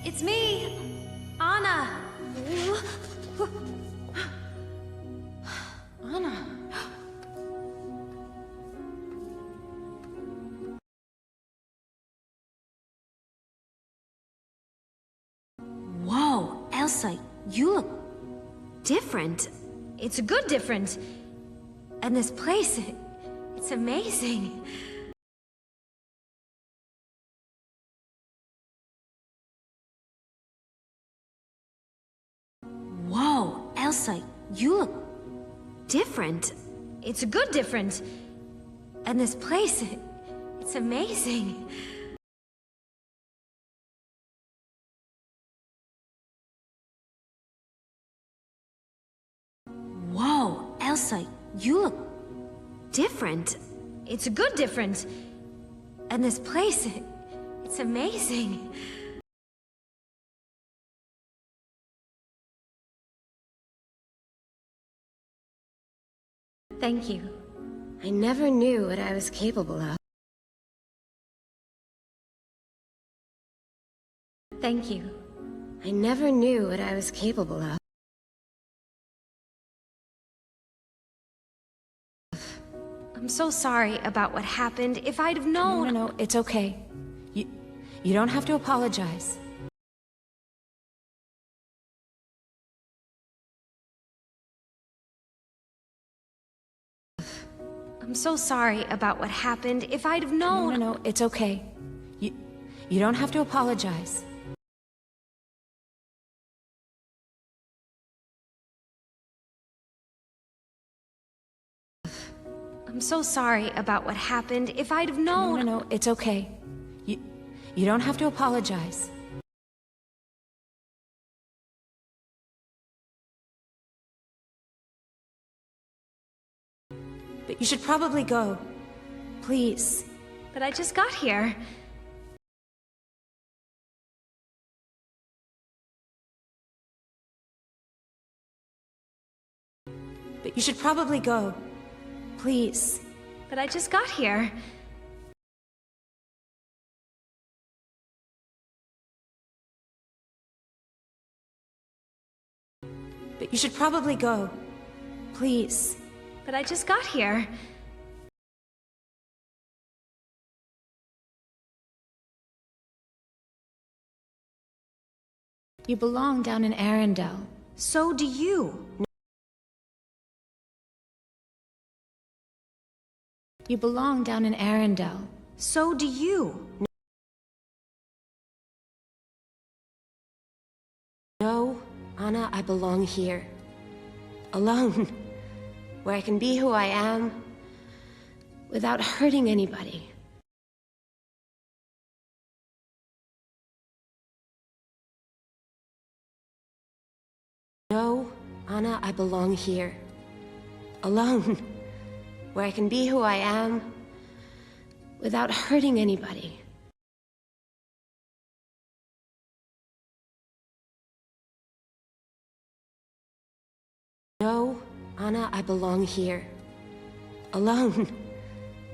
It's me, Anna. Anna. Whoa, Elsa, you look different. It's a good different. And this place, it's amazing. Whoa, Elsa, you look different. It's a good different. And this place, it's amazing. Whoa, Elsa, you look different. It's a good different. And this place, it's amazing. Thank you. I never knew what I was capable of. Thank you. I never knew what I was capable of. I'm so sorry about what happened. If I'd have known... No, it's okay. You don't have to apologize. I'm so sorry about what happened. If I'd have known... No, it's okay. You don't have to apologize. I'm so sorry about what happened. If I'd have known... No, it's okay. You don't have to apologize. But you should probably go. Please. But I just got here. But you should probably go. Please. But I just got here. But you should probably go. Please. But I just got here. You belong down in Arendelle. So do you. You belong down in Arendelle. So do you. No, Anna, I belong here. Alone. Where I can be who I am without hurting anybody. No, Anna, I belong here. Alone. Where I can be who I am without hurting anybody. No, Anna, I belong here. Alone.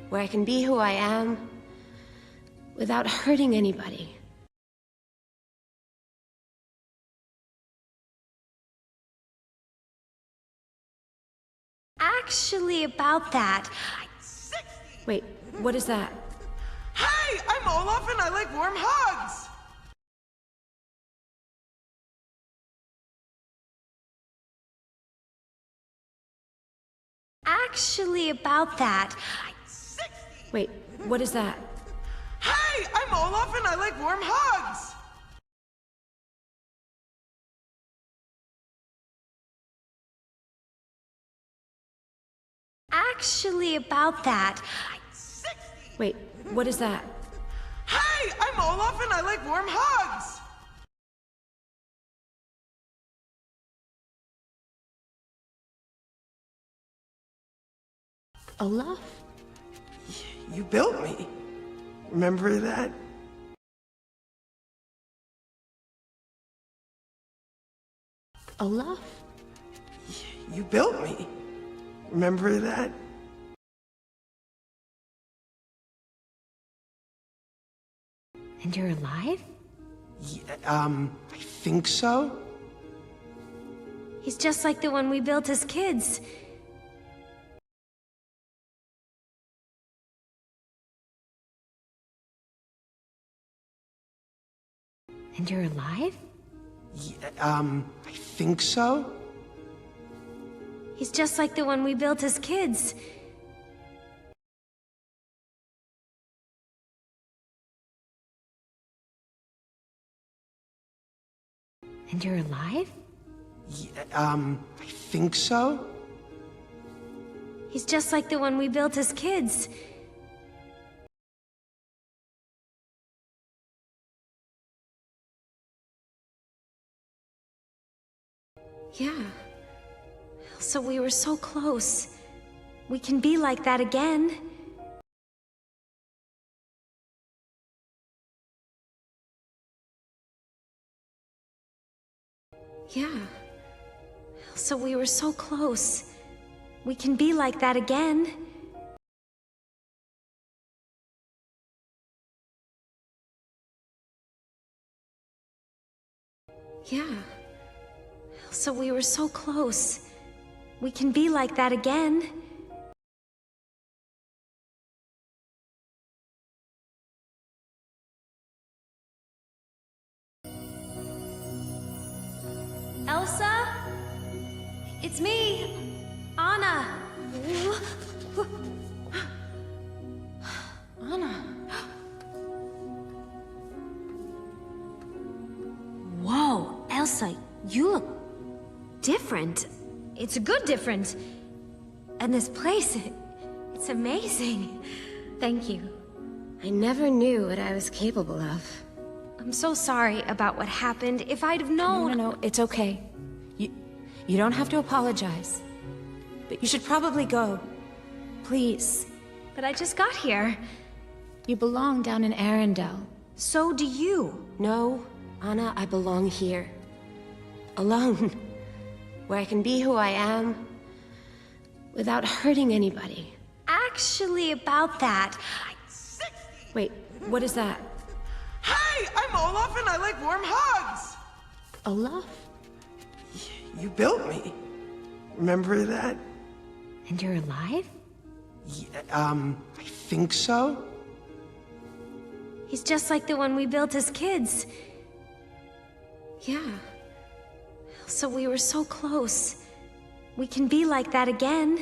Where I can be who I am without hurting anybody. Actually, about that... Wait, what is that? Hey, I'm Olaf and I like warm hugs! Actually, about that... Wait, what is that? Hey, I'm Olaf and I like warm hugs! Actually, about that... Wait, what is that? Hey, I'm Olaf and I like warm hugs! Olaf? You built me. Remember that? Olaf? You built me. Remember that? And you're alive? I think so. He's just like the one we built as kids. And you're alive? I think so. He's just like the one we built as kids. And you're alive? I think so. He's just like the one we built as kids. Yeah. Elsa, we were so close. We can be like that again. Yeah. Elsa, we were so close. We can be like that again. Yeah. Elsa, we were so close. We can be like that again. Elsa? It's me, Anna. Anna. Whoa, Elsa, you look different. It's a good different. And this place, it's amazing. Thank you. I never knew what I was capable of. I'm so sorry about what happened. If I'd have known... No, it's okay. You don't have to apologize. But you should probably go. Please. But I just got here. You belong down in Arendelle. So do you. No, Anna, I belong here. Alone. Where I can be who I am without hurting anybody. Actually, about that, Wait, what is that? Hey, I'm Olaf and I like warm hugs. Olaf? You built me. Remember that? And you're alive? I think so. he's just like the one we built as kids. Yeah. Elsa, we were so close. We can be like that again.